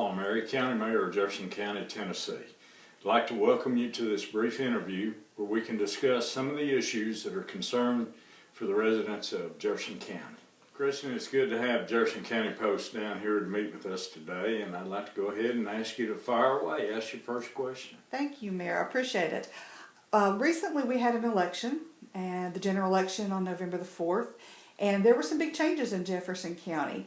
Palmieri, County Mayor of Jefferson County, Tennessee. I'd like to welcome you to this brief interview where we can discuss some of the issues that are concerned for the residents of Jefferson County. Kristen, it's good to have Jefferson County Post down here to meet with us today, and I'd like to go ahead and ask you to fire away. Ask your first question. Thank you, Mayor. I appreciate it. Recently we had an election, and the general election on November the 4th, and there were some big changes in Jefferson County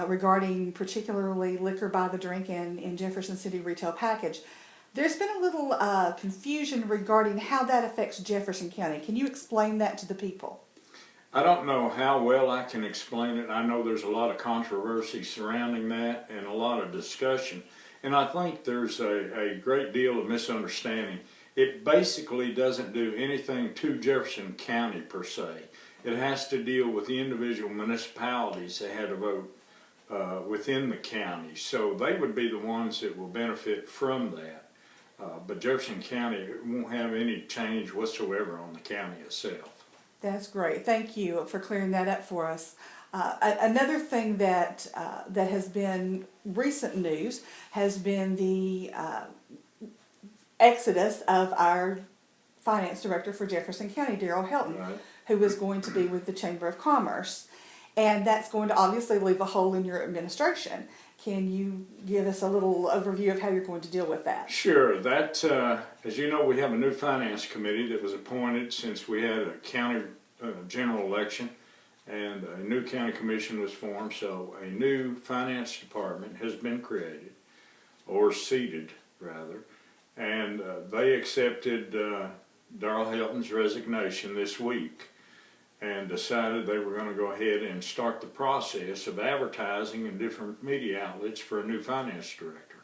regarding particularly liquor by the drink and in Jefferson City retail package. There's been a little confusion regarding how that affects Jefferson County. Can you explain that to the people? I don't know how well I can explain it. I know there's a lot of controversy surrounding that and a lot of discussion, and I think there's a great deal of misunderstanding. It basically doesn't do anything to Jefferson County per se. It has to deal with the individual municipalities that had to vote within the county, so they would be the ones that will benefit from that. But Jefferson County won't have any change whatsoever on the county itself. That's great. Thank you for clearing that up for us. Another thing that has been recent news has been the exodus of our finance director for Jefferson County, Daryl Helton, Right. who is going to be with the Chamber of Commerce. And that's going to obviously leave a hole in your administration. Can you give us a little overview of how you're going to deal with that? Sure. That, as you know, we have a new finance committee that was appointed since we had a county general election, and a new county commission was formed, so a new finance department has been created, or seated rather, and they accepted Darrell Helton's resignation this week and decided they were going to go ahead and start the process of advertising in different media outlets for a new finance director.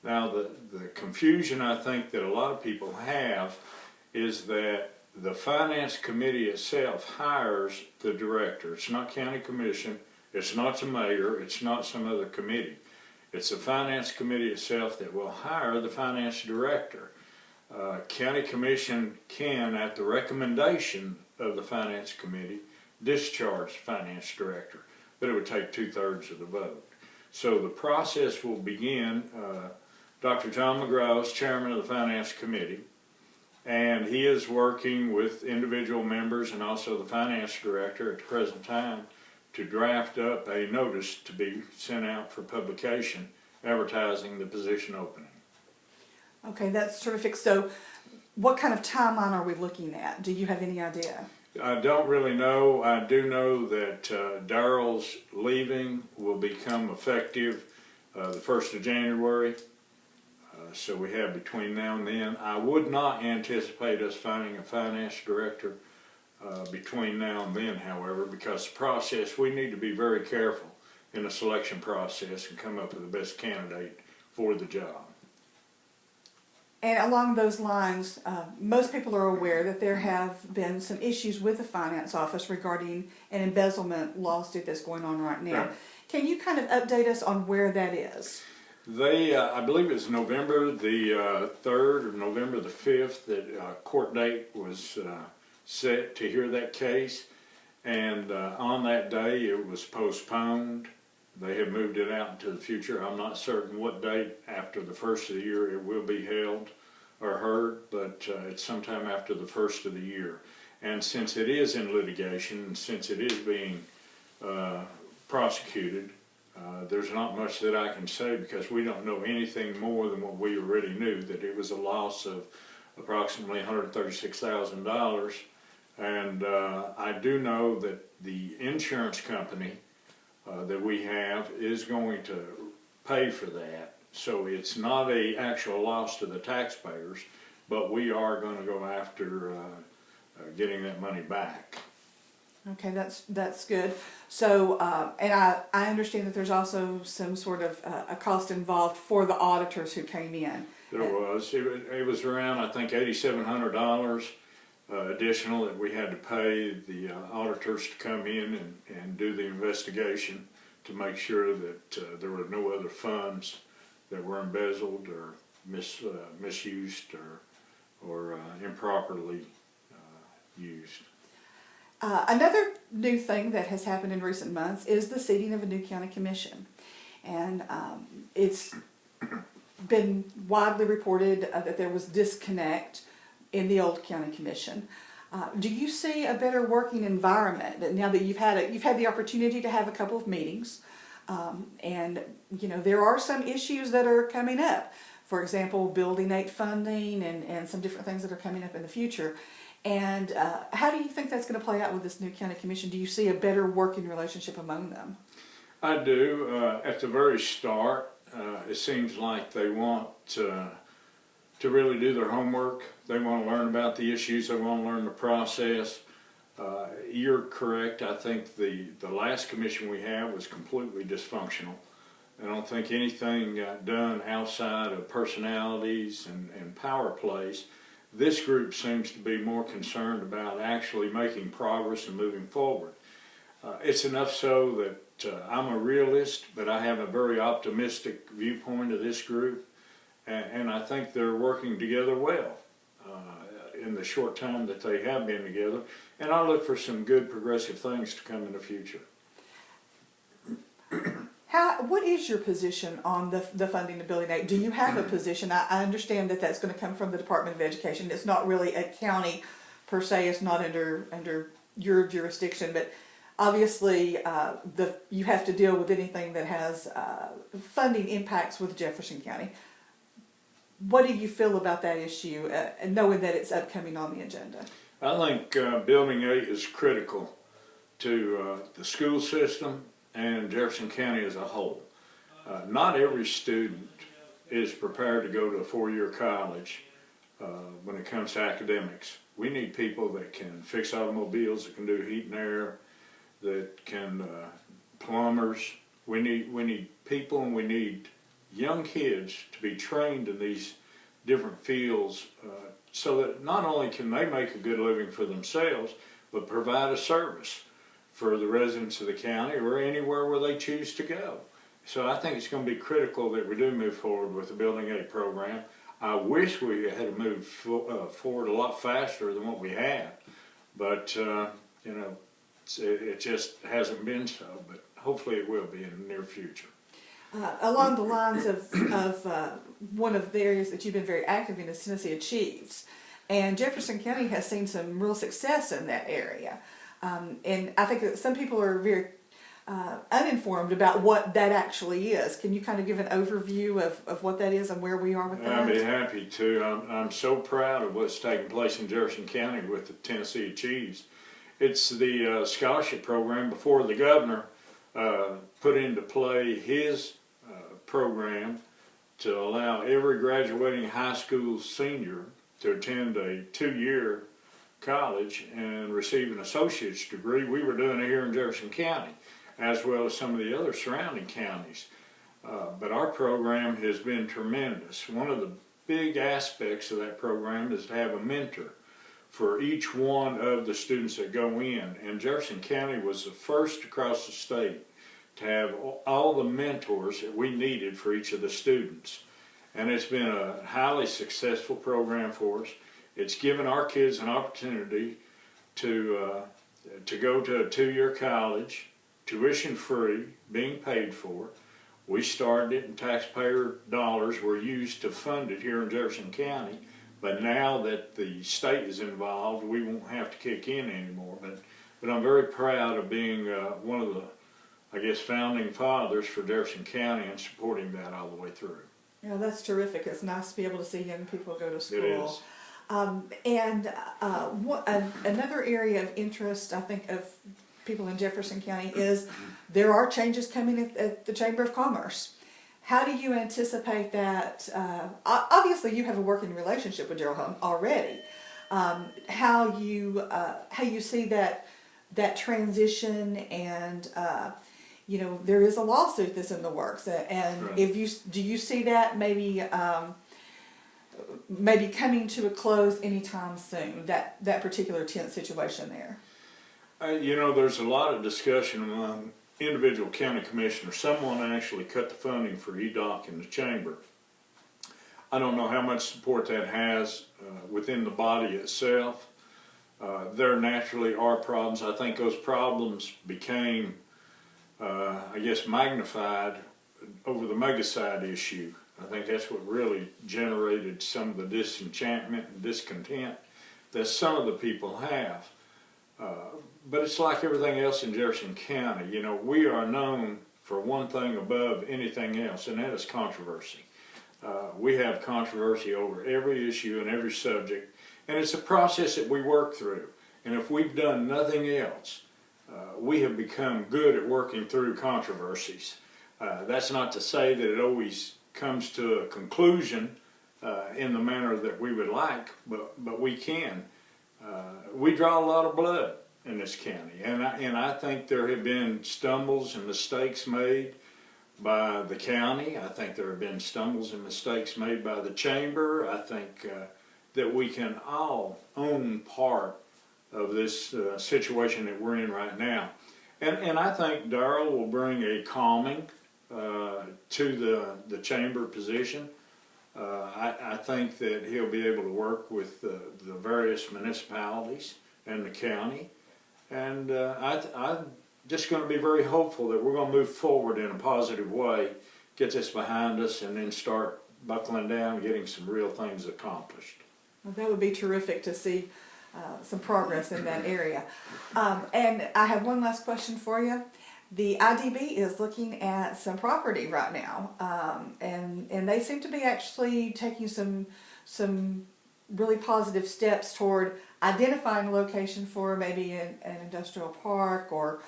Now, the confusion I think that a lot of people have is that the finance committee itself hires the director. It's not county commission, it's not the mayor, it's not some other committee. It's the finance committee itself that will hire the finance director. County commission can, at the recommendation of the finance committee, discharge the finance director, but it would take 2/3 of the vote. So the process will begin. Dr. John McGraw is chairman of the finance committee, and he is working with individual members and also the finance director at the present time to draft up a notice to be sent out for publication advertising the position opening. Okay, that's terrific. So what kind of timeline are we looking at? Do you have any idea? I don't really know. I do know that Darrell's leaving will become effective the 1st of January. So we have between now and then. I would not anticipate us finding a finance director between now and then, however, because the process, we need to be very careful in the selection process and come up with the best candidate for the job. And along those lines, most people are aware that there have been some issues with the finance office regarding an embezzlement lawsuit that's going on right now. Right. Can you kind of update us on where that is? They, I believe it's November the 3rd or November the 5th that court date was set to hear that case, and on that day it was postponed. They have moved it out into the future. I'm not certain what date after the 1st of the year it will be held or heard, but it's sometime after the 1st of the year. And since it is in litigation, and since it is being prosecuted, there's not much that I can say because we don't know anything more than what we already knew, that it was a loss of approximately $136,000. And I do know that the insurance company that we have is going to pay for that. So it's not an actual loss to the taxpayers, but we are going to go after getting that money back. Okay, that's good. So, and I understand that there's also some sort of a cost involved for the auditors who came in. There was. It was around, I think, $8,700 additional that we had to pay the auditors to come in and do the investigation to make sure that there were no other funds that were embezzled or misused or improperly used. Another new thing that has happened in recent months is the seating of a new county commission. And it's been widely reported that there was disconnect in the old county commission. Do you see a better working environment now that you've had the opportunity to have a couple of meetings, and there are some issues that are coming up. For example, Building 8 funding and some different things that are coming up in the future. And how do you think that's going to play out with this new county commission? Do you see a better working relationship among them? I do. At the very start, it seems like they want to really do their homework. They want to learn about the issues. They want to learn the process. You're correct. I think the last commission we had was completely dysfunctional. I don't think anything got done outside of personalities and power plays. This group seems to be more concerned about actually making progress and moving forward. It's enough so that I'm a realist, but I have a very optimistic viewpoint of this group, and I think they're working together well in the short time that they have been together, and I look for some good progressive things to come in the future. What is your position on the funding of Building 8? Do you have a position? I understand that that's going to come from the Department of Education. It's not really a county per se. It's not under your jurisdiction, but obviously you have to deal with anything that has funding impacts with Jefferson County. What do you feel about that issue, knowing that it's upcoming on the agenda? I think Building 8 is critical to the school system and Jefferson County as a whole. Not every student is prepared to go to a four-year college when it comes to academics. We need people that can fix automobiles, that can do heat and air, that can plumbers. We need people, and we need young kids to be trained in these different fields so that not only can they make a good living for themselves, but provide a service for the residents of the county or anywhere where they choose to go. So I think it's going to be critical that we do move forward with the Building 8 program. I wish we had moved forward a lot faster than what we have, but it just hasn't been so, but hopefully it will be in the near future. Along the lines of one of the areas that you've been very active in is Tennessee Achieves, and Jefferson County has seen some real success in that area. And I think that some people are very uninformed about what that actually is. Can you kind of give an overview of what that is and where we are with that? I'd be happy to. I'm so proud of what's taking place in Jefferson County with the Tennessee Achieves. It's the scholarship program before the governor put into play his program to allow every graduating high school senior to attend a 2-year college and receive an associate's degree. We were doing it here in Jefferson County, as well as some of the other surrounding counties. But our program has been tremendous. One of the big aspects of that program is to have a mentor for each one of the students that go in. And Jefferson County was the first across the state to have all the mentors that we needed for each of the students. And it's been a highly successful program for us. It's given our kids an opportunity to go to a 2-year college, tuition free, being paid for. We started it, and taxpayer dollars were used to fund it here in Jefferson County. But now that the state is involved, we won't have to kick in anymore. But I'm very proud of being one of the, founding fathers for Jefferson County and supporting that all the way through. Yeah, that's terrific. It's nice to be able to see young people go to school. It is. Another area of interest, I think, of people in Jefferson County is there are changes coming at the Chamber of Commerce. How do you anticipate that? Obviously, you have a working relationship with Gerald Home already. How you see that transition, and there is a lawsuit that's in the works, and right. Do you see that maybe coming to a close anytime soon? That particular tense situation there. There's a lot of discussion among individual county commissioners. Someone actually cut the funding for EDOC in the chamber. I don't know how much support that has within the body itself. There naturally are problems. I think those problems became, magnified over the megacide issue. I think that's what really generated some of the disenchantment and discontent that some of the people have. But it's like everything else in Jefferson County. You know, we are known for one thing above anything else, and that is controversy. We have controversy over every issue and every subject, and it's a process that we work through. And if we've done nothing else, we have become good at working through controversies. That's not to say that it always comes to a conclusion in the manner that we would like, but we can. We draw a lot of blood in this county, and I think there have been stumbles and mistakes made by the county. I think there have been stumbles and mistakes made by the chamber. I think that we can all own part of this situation that we're in right now. And I think Darrell will bring a calming to the chamber position. I think that he'll be able to work with the various municipalities and the county. And I'm just going to be very hopeful that we're going to move forward in a positive way, get this behind us, and then start buckling down and getting some real things accomplished. Well, that would be terrific to see some progress in that area. And I have one last question for you. The IDB is looking at some property right now, and they seem to be actually taking some really positive steps toward identifying a location for maybe an industrial park or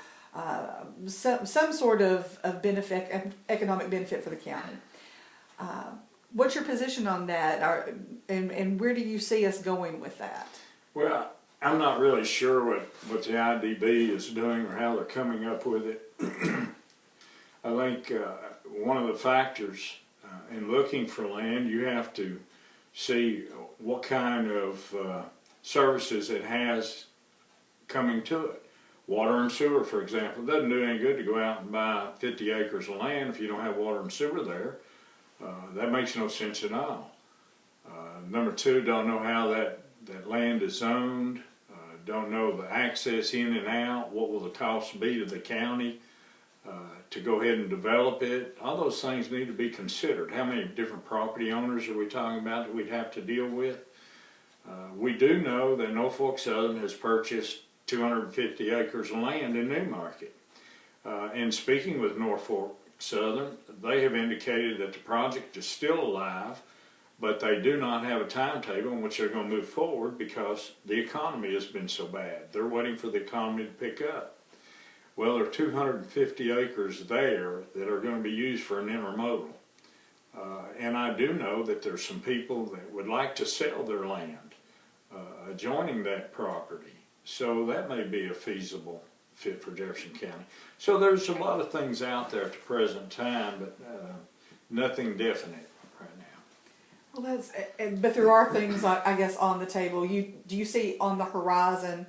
some sort of benefit, economic benefit for the county. What's your position on that, and where do you see us going with that? Well, I'm not really sure what the IDB is doing or how they're coming up with it. I think one of the factors in looking for land, you have to see what kind of services it has coming to it. Water and sewer, for example. It doesn't do any good to go out and buy 50 acres of land if you don't have water and sewer there. That makes no sense at all. Number two, don't know how that land is zoned, don't know the access in and out, what will the cost be to the county to go ahead and develop it. All those things need to be considered. How many different property owners are we talking about that we'd have to deal with? We do know that Norfolk Southern has purchased 250 acres of land in Newmarket. And speaking with Norfolk Southern, they have indicated that the project is still alive, but they do not have a timetable in which they're going to move forward because the economy has been so bad. They're waiting for the economy to pick up. Well, there are 250 acres there that are going to be used for an intermodal. And I do know that there's some people that would like to sell their land adjoining that property. So that may be a feasible fit for Jefferson County. So there's a lot of things out there at the present time, but nothing definite right now. Well, but there are things, I guess, on the table. Do you see on the horizon,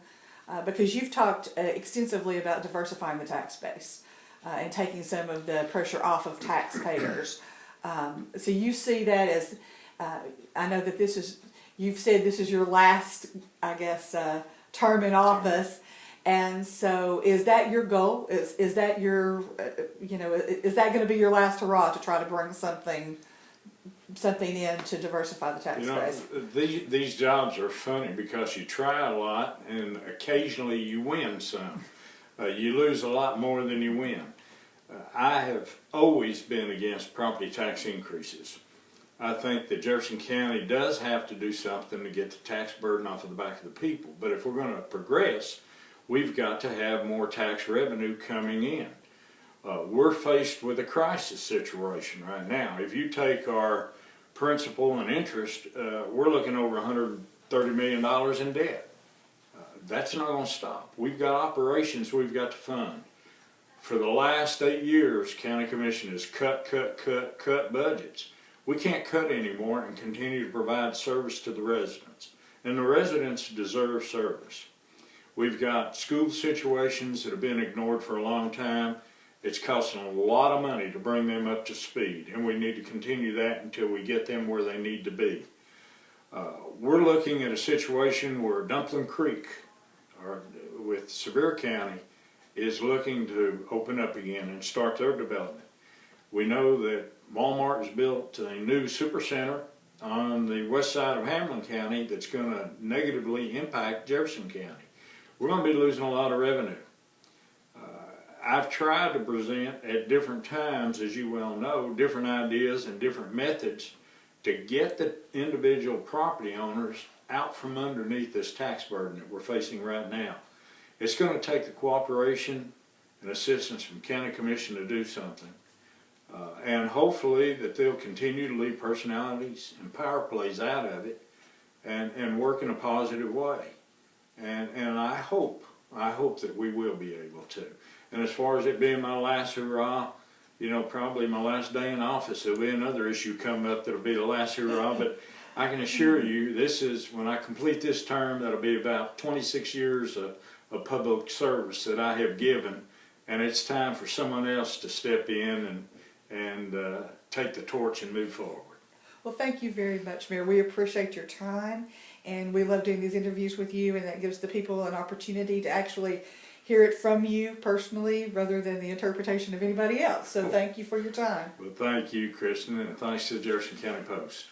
because you've talked extensively about diversifying the tax base and taking some of the pressure off of taxpayers. So you see that as, I know that you've said this is your last, I guess, term in office. And so is that your goal? Is that your, is that going to be your last hurrah to try to bring something in to diversify the tax base? These jobs are funny because you try a lot and occasionally you win some. You lose a lot more than you win. I have always been against property tax increases. I think that Jefferson County does have to do something to get the tax burden off of the back of the people. But if we're going to progress, we've got to have more tax revenue coming in. We're faced with a crisis situation right now. If you take our principal and interest, we're looking over $130 million in debt. That's not going to stop. We've got operations we've got to fund. For the last 8 years, County Commission has cut budgets. We can't cut anymore and continue to provide service to the residents. And the residents deserve service. We've got school situations that have been ignored for a long time. It's costing a lot of money to bring them up to speed, and we need to continue that until we get them where they need to be. We're looking at a situation where Dumpling Creek, with Sevier County, is looking to open up again and start their development. We know that Walmart has built a new supercenter on the west side of Hamlin County that's going to negatively impact Jefferson County. We're going to be losing a lot of revenue. I've tried to present at different times, as you well know, different ideas and different methods to get the individual property owners out from underneath this tax burden that we're facing right now. It's going to take the cooperation and assistance from County Commission to do something. And hopefully that they'll continue to leave personalities and power plays out of it and work in a positive way. And I hope that we will be able to. And as far as it being my last hurrah, you know, probably my last day in office, there'll be another issue coming up that'll be the last hurrah. But I can assure you, this is, when I complete this term, that'll be about 26 years of public service that I have given. And it's time for someone else to step in and take the torch and move forward. Well, thank you very much, Mayor. We appreciate your time, and we love doing these interviews with you, and that gives the people an opportunity to actually hear it from you personally rather than the interpretation of anybody else. So thank you for your time. Well, thank you, Kristen, and thanks to the Jefferson County Post.